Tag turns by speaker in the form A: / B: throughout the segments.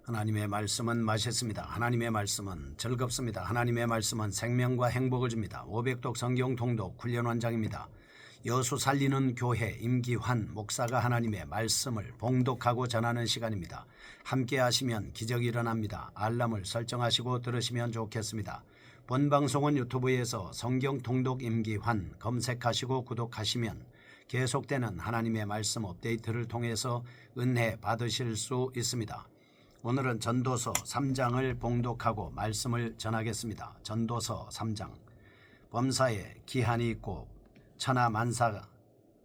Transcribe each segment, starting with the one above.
A: 하나님의 말씀은 맛있습니다. 하나님의 말씀은 즐겁습니다. 하나님의 말씀은 생명과 행복을 줍니다. 500독 성경 통독 훈련원장입니다. 여수 살리는 교회 임기환 목사가 하나님의 말씀을 봉독하고 전하는 시간입니다. 함께 하시면 기적이 일어납니다. 알람을 설정하시고 들으시면 좋겠습니다. 본 방송은 유튜브에서 성경 통독 임기환 검색하시고 구독하시면 계속되는 하나님의 말씀 업데이트를 통해서 은혜 받으실 수 있습니다. 오늘은 전도서 3장을 봉독하고 말씀을 전하겠습니다. 전도서 3장. 범사에 기한이 있고 천하 만사가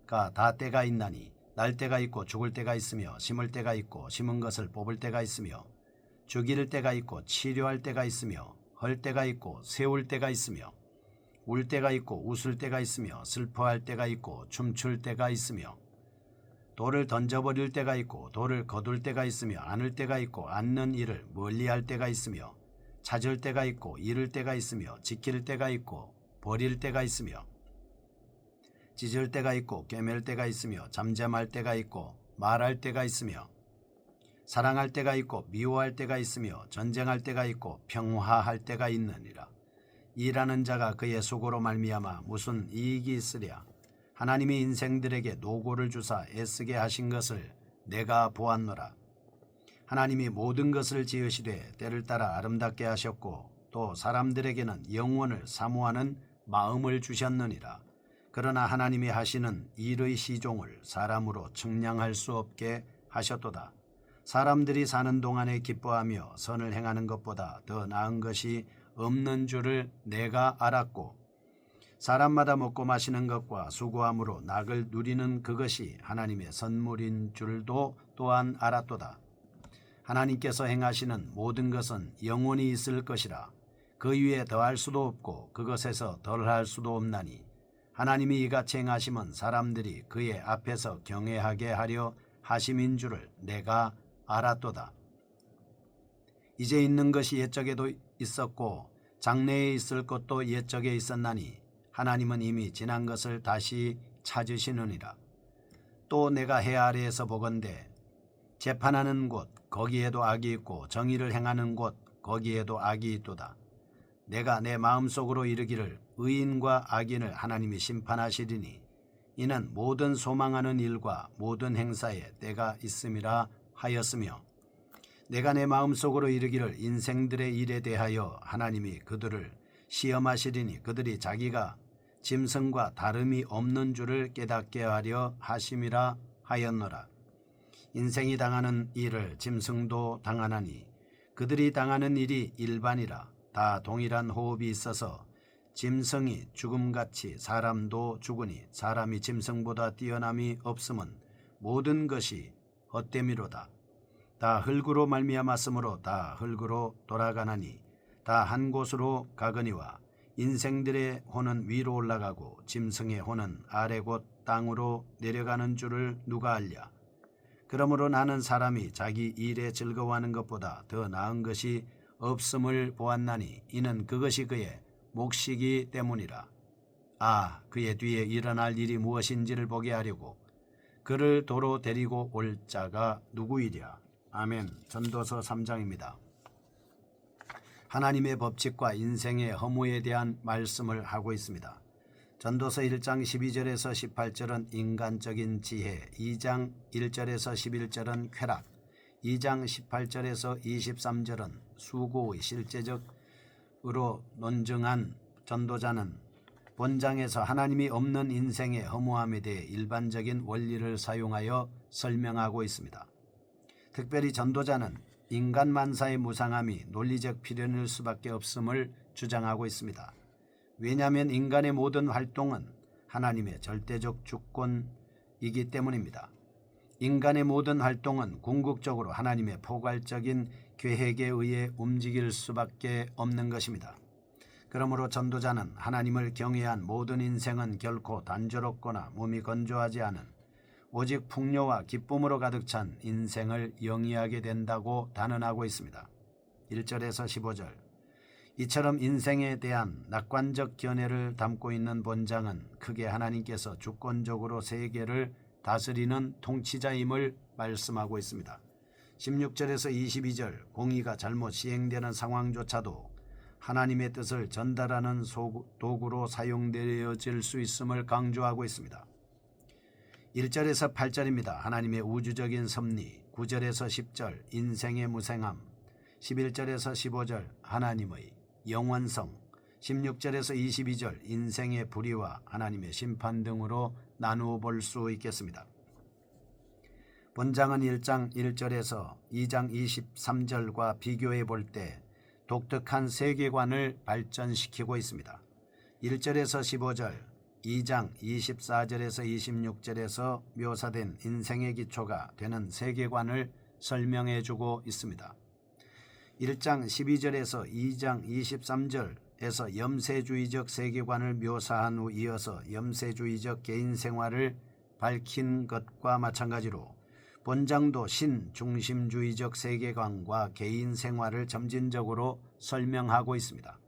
A: 다 때가 있나니 날 때가 있고 죽을 때가 있으며 심을 때가 있고 심은 것을 뽑을 때가 있으며 죽일 때가 있고 치료할 때가 있으며 헐 때가 있고 세울 때가 있으며 울 때가 있고 웃을 때가 있으며 슬퍼할 때가 있고 춤출 때가 있으며 돌을 던져버릴 때가 있고 돌을 거둘 때가 있으며 안을 때가 있고 안는 일을 멀리할 때가 있으며 찾을 때가 있고 잃을 때가 있으며 지킬 때가 있고 버릴 때가 있으며 찢을 때가 있고 꿰맬 때가 있으며 잠잠할 때가 있고 말할 때가 있으며 사랑할 때가 있고 미워할 때가 있으며 전쟁할 때가 있고 평화할 때가 있느니라. 일하는 자가 그의 수고로 말미암아 무슨 이익이 있으랴. 하나님이 인생들에게 노고를 주사 애쓰게 하신 것을 내가 보았노라. 하나님이 모든 것을 지으시되 때를 따라 아름답게 하셨고 또 사람들에게는 영원을 사모하는 마음을 주셨느니라. 그러나 하나님이 하시는 일의 시종을 사람으로 측량할 수 없게 하셨도다. 사람들이 사는 동안에 기뻐하며 선을 행하는 것보다 더 나은 것이 없는 줄을 내가 알았고 사람마다 먹고 마시는 것과 수고함으로 낙을 누리는 그것이 하나님의 선물인 줄도 또한 알았도다. 하나님께서 행하시는 모든 것은 영원히 있을 것이라. 그 위에 더할 수도 없고 그것에서 덜할 수도 없나니 하나님이 이같이 행하심은 사람들이 그의 앞에서 경외하게 하려 하심인 줄을 내가 알았도다. 이제 있는 것이 옛적에도 있었고 장래에 있을 것도 옛적에 있었나니 하나님은 이미 지난 것을 다시 찾으시느니라. 또 내가 해 아래에서 보건대 재판하는 곳 거기에도 악이 있고 정의를 행하는 곳 거기에도 악이 있도다. 내가 내 마음속으로 이르기를 의인과 악인을 하나님이 심판하시리니 이는 모든 소망하는 일과 모든 행사에 때가 있음이라 하였으며 내가 내 마음속으로 이르기를 인생들의 일에 대하여 하나님이 그들을 시험하시리니 그들이 자기가 짐승과 다름이 없는 줄을 깨닫게 하려 하심이라 하였노라. 인생이 당하는 일을 짐승도 당하나니 그들이 당하는 일이 일반이라. 다 동일한 호흡이 있어서 짐승이 죽음같이 사람도 죽으니 사람이 짐승보다 뛰어남이 없음은 모든 것이 헛됨이로다. 다 흙으로 말미암았으므로 다 흙으로 돌아가나니 다 한 곳으로 가거니와 인생들의 혼은 위로 올라가고 짐승의 혼은 아래 곧 땅으로 내려가는 줄을 누가 알랴. 그러므로 나는 사람이 자기 일에 즐거워하는 것보다 더 나은 것이 없음을 보았나니 이는 그것이 그의 몫이기 때문이라. 그의 뒤에 일어날 일이 무엇인지를 보게 하려고 그를 도로 데리고 올 자가 누구이랴. 아멘. 전도서 3장입니다. 하나님의 법칙과 인생의 허무에 대한 말씀을 하고 있습니다. 전도서 1장 12절에서 18절은 인간적인 지혜, 2장 1절에서 11절은 쾌락, 2장 18절에서 23절은 수고의 실제적으로 논증한 전도자는 본장에서 하나님이 없는 인생의 허무함에 대해 일반적인 원리를 사용하여 설명하고 있습니다. 특별히 전도자는 인간 만사의 무상함이 논리적 필연일 수밖에 없음을 주장하고 있습니다. 왜냐하면 인간의 모든 활동은 하나님의 절대적 주권이기 때문입니다. 인간의 모든 활동은 궁극적으로 하나님의 포괄적인 계획에 의해 움직일 수밖에 없는 것입니다. 그러므로 전도자는 하나님을 경외한 모든 인생은 결코 단조롭거나 몸이 건조하지 않은 오직 풍요와 기쁨으로 가득 찬 인생을 영위하게 된다고 단언하고 있습니다. 1절에서 15절. 이처럼 인생에 대한 낙관적 견해를 담고 있는 본장은 크게 하나님께서 주권적으로 세계를 다스리는 통치자임을 말씀하고 있습니다. 16절에서 22절 공의가 잘못 시행되는 상황조차도 하나님의 뜻을 전달하는 도구로 사용되어질 수 있음을 강조하고 있습니다. 1절에서 8절입니다. 하나님의 우주적인 섭리, 9절에서 10절 인생의 무생함, 11절에서 15절 하나님의 영원성, 16절에서 22절 인생의 불의와 하나님의 심판 등으로 나누어 볼 수 있겠습니다. 본장은 1장 1절에서 2장 23절과 비교해 볼 때 독특한 세계관을 발전시키고 있습니다. 1절에서 15절, 2장 24절에서 26절에서 묘사된 인생의 기초가 되는 세계관을 설명해 주고 있습니다. 1장 12절에서 2장 23절에서 염세주의적 세계관을 묘사한 후 이어서 염세주의적 개인 생활을 밝힌 것과 마찬가지로 본장도 신중심주의적 세계관과 개인 생활을 점진적으로 설명하고 있습니다.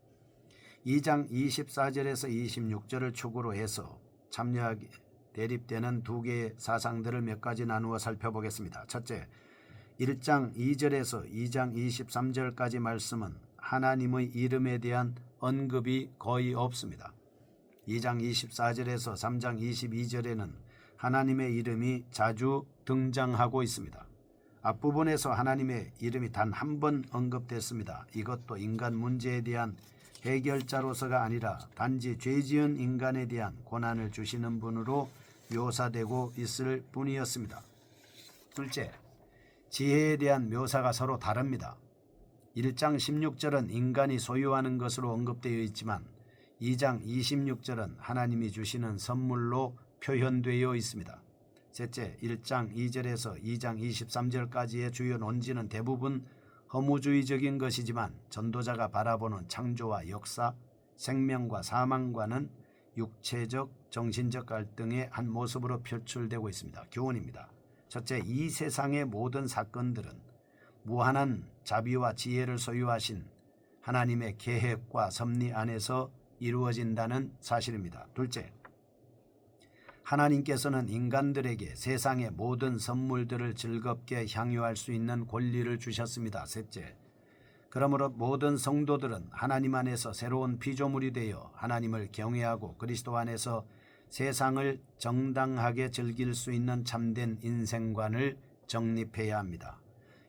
A: 2장 24절에서 26절을 축으로 해서 참여하게 대립되는 두 개의 사상들을 몇 가지 나누어 살펴보겠습니다. 첫째, 1장 2절에서 2장 23절까지 말씀은 하나님의 이름에 대한 언급이 거의 없습니다. 2장 24절에서 3장 22절에는 하나님의 이름이 자주 등장하고 있습니다. 앞부분에서 하나님의 이름이 단 한 번 언급됐습니다. 이것도 인간 문제에 대한 해결자로서가 아니라 단지 죄지은 인간에 대한 고난을 주시는 분으로 묘사되고 있을 뿐이었습니다. 둘째, 지혜에 대한 묘사가 서로 다릅니다. 1장 16절은 인간이 소유하는 것으로 언급되어 있지만 2장 26절은 하나님이 주시는 선물로 표현되어 있습니다. 셋째, 1장 2절에서 2장 23절까지의 주요 논지는 대부분 허무주의적인 것이지만 전도자가 바라보는 창조와 역사, 생명과 사망과는 육체적, 정신적 갈등의 한 모습으로 표출되고 있습니다. 교훈입니다. 첫째, 이 세상의 모든 사건들은 무한한 자비와 지혜를 소유하신 하나님의 계획과 섭리 안에서 이루어진다는 사실입니다. 둘째, 하나님께서는 인간들에게 세상의 모든 선물들을 즐겁게 향유할 수 있는 권리를 주셨습니다. 셋째, 그러므로 모든 성도들은 하나님 안에서 새로운 피조물이 되어 하나님을 경외하고 그리스도 안에서 세상을 정당하게 즐길 수 있는 참된 인생관을 정립해야 합니다.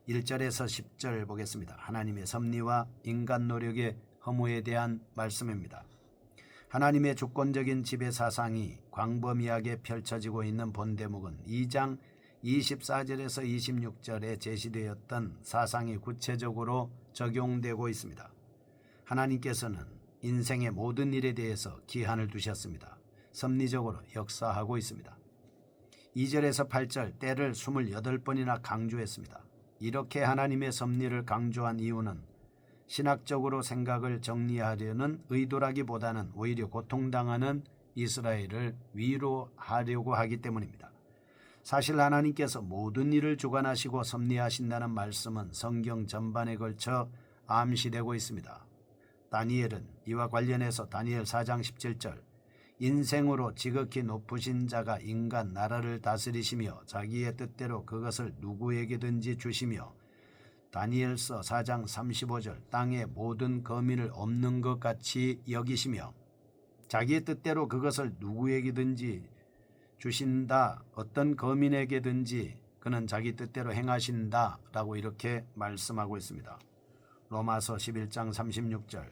A: 1절에서 10절 보겠습니다. 하나님의 섭리와 인간 노력의 허무에 대한 말씀입니다. 하나님의 주권적인 지배 사상이 광범위하게 펼쳐지고 있는 본 대목은 2장 24절에서 26절에 제시되었던 사상이 구체적으로 적용되고 있습니다. 하나님께서는 인생의 모든 일에 대해서 기한을 두셨습니다. 섭리적으로 역사하고 있습니다. 2절에서 8절 때를 28번이나 강조했습니다. 이렇게 하나님의 섭리를 강조한 이유는 신학적으로 생각을 정리하려는 의도라기보다는 오히려 고통당하는 이스라엘을 위로하려고 하기 때문입니다. 사실 하나님께서 모든 일을 주관하시고 섭리하신다는 말씀은 성경 전반에 걸쳐 암시되고 있습니다. 다니엘은 이와 관련해서 다니엘 4장 17절 인생으로 지극히 높으신 자가 인간 나라를 다스리시며 자기의 뜻대로 그것을 누구에게든지 주시며 다니엘서 4장 35절 땅의 모든 거민을 없는 것 같이 여기시며 자기의 뜻대로 그것을 누구에게든지 주신다. 어떤 거민에게든지 그는 자기 뜻대로 행하신다 라고 이렇게 말씀하고 있습니다. 로마서 11장 36절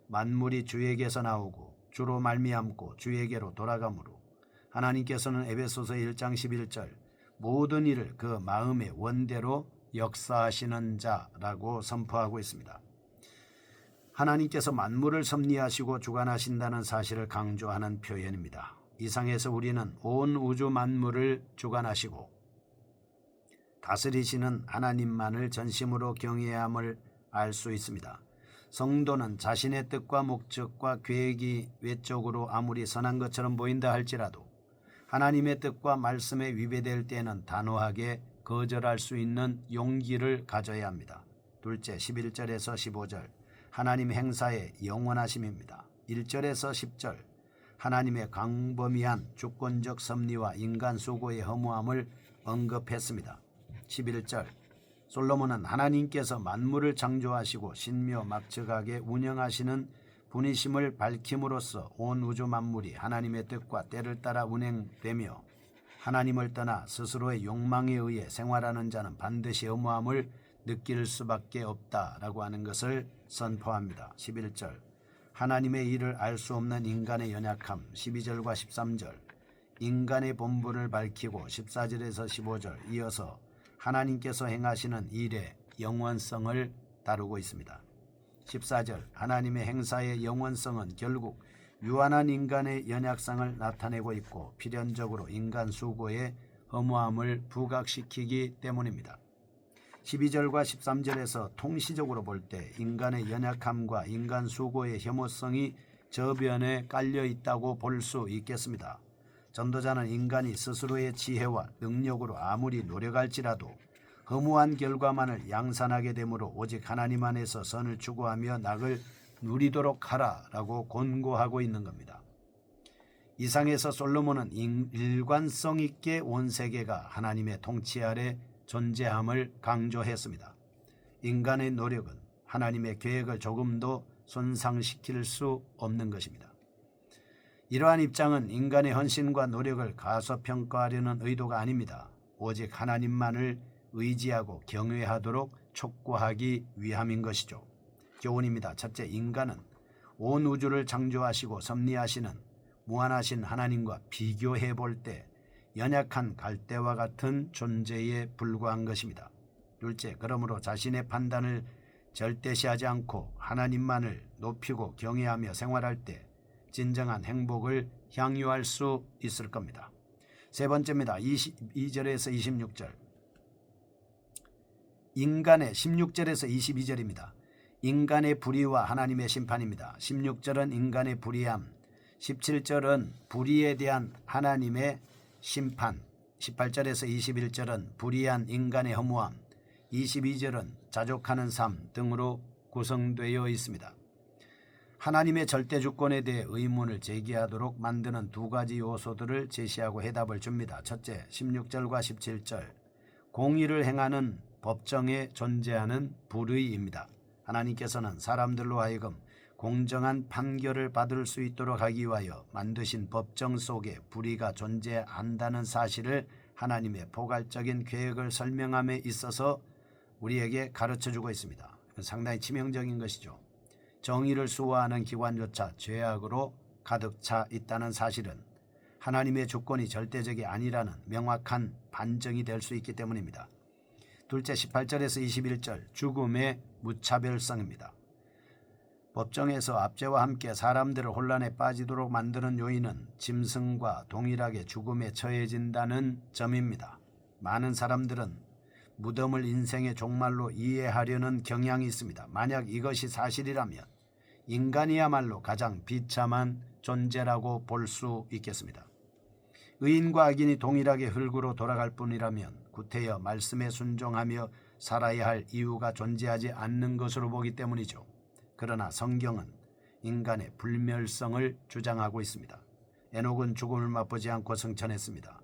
A: 만물이 주에게서 나오고 주로 말미암고 주에게로 돌아가므로 하나님께서는 에베소서 1장 11절 모든 일을 그 마음의 원대로 역사하시는 자라고 선포하고 있습니다. 하나님께서 만물을 섭리하시고 주관하신다는 사실을 강조하는 표현입니다. 이상에서 우리는 온 우주 만물을 주관하시고 다스리시는 하나님만을 전심으로 경외해야 함을 알 수 있습니다. 성도는 자신의 뜻과 목적과 계획이 외적으로 아무리 선한 것처럼 보인다 할지라도 하나님의 뜻과 말씀에 위배될 때는 단호하게 거절할 수 있는 용기를 가져야 합니다. 둘째, 11절에서 15절 하나님 행사의 영원하심입니다. 1절에서 10절 하나님의 광범위한 주권적 섭리와 인간 수고의 허무함을 언급했습니다. 11절 솔로몬은 하나님께서 만물을 창조하시고 신묘막측하게 운영하시는 분이심을 밝힘으로써 온 우주 만물이 하나님의 뜻과 때를 따라 운행되며 하나님을 떠나 스스로의 욕망에 의해 생활하는 자는 반드시 허무함을 느낄 수밖에 없다라고 하는 것을 선포합니다. 11절 하나님의 일을 알 수 없는 인간의 연약함 12절과 13절 인간의 본분을 밝히고 14절에서 15절 이어서 하나님께서 행하시는 일의 영원성을 다루고 있습니다. 14절 하나님의 행사의 영원성은 결국 유한한 인간의 연약성을 나타내고 있고 필연적으로 인간 수고의 허무함을 부각시키기 때문입니다. 12절과 13절에서 통시적으로 볼 때 인간의 연약함과 인간 수고의 혐오성이 저변에 깔려 있다고 볼 수 있겠습니다. 전도자는 인간이 스스로의 지혜와 능력으로 아무리 노력할지라도 허무한 결과만을 양산하게 되므로 오직 하나님 안에서 선을 추구하며 낙을 누리도록 하라라고 권고하고 있는 겁니다. 이상에서 솔로몬은 일관성 있게 온 세계가 하나님의 통치 아래 존재함을 강조했습니다. 인간의 노력은 하나님의 계획을 조금도 손상시킬 수 없는 것입니다. 이러한 입장은 인간의 헌신과 노력을 가소평가하려는 의도가 아닙니다. 오직 하나님만을 의지하고 경외하도록 촉구하기 위함인 것이죠. 교훈입니다. 첫째, 인간은 온 우주를 창조하시고 섭리하시는 무한하신 하나님과 비교해 볼 때 연약한 갈대와 같은 존재에 불과한 것입니다. 둘째, 그러므로 자신의 판단을 절대시하지 않고 하나님만을 높이고 경외하며 생활할 때 진정한 행복을 향유할 수 있을 겁니다. 세 번째입니다. 22절에서 26절. 인간의 16절에서 22절입니다. 인간의 불의와 하나님의 심판입니다. 16절은 인간의 불의함, 17절은 불의에 대한 하나님의 심판, 18절에서 21절은 불의한 인간의 허무함, 22절은 자족하는 삶 등으로 구성되어 있습니다. 하나님의 절대 주권에 대해 의문을 제기하도록 만드는 두 가지 요소들을 제시하고 해답을 줍니다. 첫째, 16절과 17절 공의를 행하는 법정에 존재하는 불의입니다. 하나님께서는 사람들로 하여금 공정한 판결을 받을 수 있도록 하기 위하여 만드신 법정 속에 불의가 존재한다는 사실을 하나님의 포괄적인 계획을 설명함에 있어서 우리에게 가르쳐주고 있습니다. 상당히 치명적인 것이죠. 정의를 수호하는 기관조차 죄악으로 가득 차 있다는 사실은 하나님의 주권이 절대적이 아니라는 명확한 반증이 될 수 있기 때문입니다. 둘째, 18절에서 21절 죽음의 무차별성입니다. 법정에서 압제와 함께 사람들을 혼란에 빠지도록 만드는 요인은 짐승과 동일하게 죽음에 처해진다는 점입니다. 많은 사람들은 무덤을 인생의 종말로 이해하려는 경향이 있습니다. 만약 이것이 사실이라면 인간이야말로 가장 비참한 존재라고 볼 수 있겠습니다. 의인과 악인이 동일하게 흙으로 돌아갈 뿐이라면 구태여 말씀에 순종하며 살아야 할 이유가 존재하지 않는 것으로 보기 때문이죠. 그러나 성경은 인간의 불멸성을 주장하고 있습니다. 에녹은 죽음을 맛보지 않고 승천했습니다.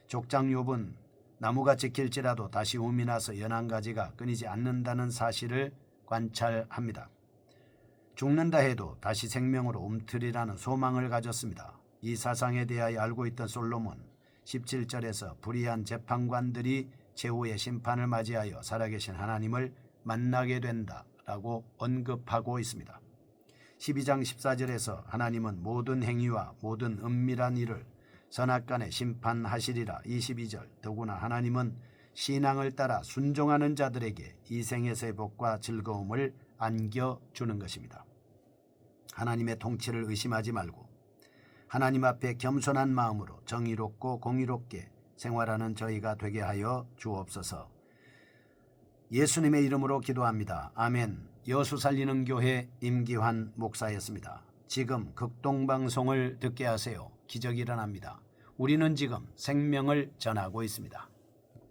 A: 족장 욥은 나무가 지킬지라도 다시 움이 나서 연한 가지가 끊이지 않는다는 사실을 관찰합니다. 죽는다 해도 다시 생명으로 움트리라는 소망을 가졌습니다. 이 사상에 대하여 알고 있던 솔로몬 17절에서 불의한 재판관들이 최후의 심판을 맞이하여 살아계신 하나님을 만나게 된다라고 언급하고 있습니다. 12장 14절에서 하나님은 모든 행위와 모든 은밀한 일을 선악간에 심판하시리라. 22절 더구나 하나님은 신앙을 따라 순종하는 자들에게 이 생에서의 복과 즐거움을 안겨주는 것입니다. 하나님의 통치를 의심하지 말고 하나님 앞에 겸손한 마음으로 정의롭고 공의롭게 생활하는 저희가 되게 하여 주옵소서. 예수님의 이름으로 기도합니다. 아멘. 여수 살리는 교회 임기환 목사였습니다. 지금 극동방송을 듣게 하세요. 기적이 일어납니다. 우리는 지금 생명을 전하고 있습니다.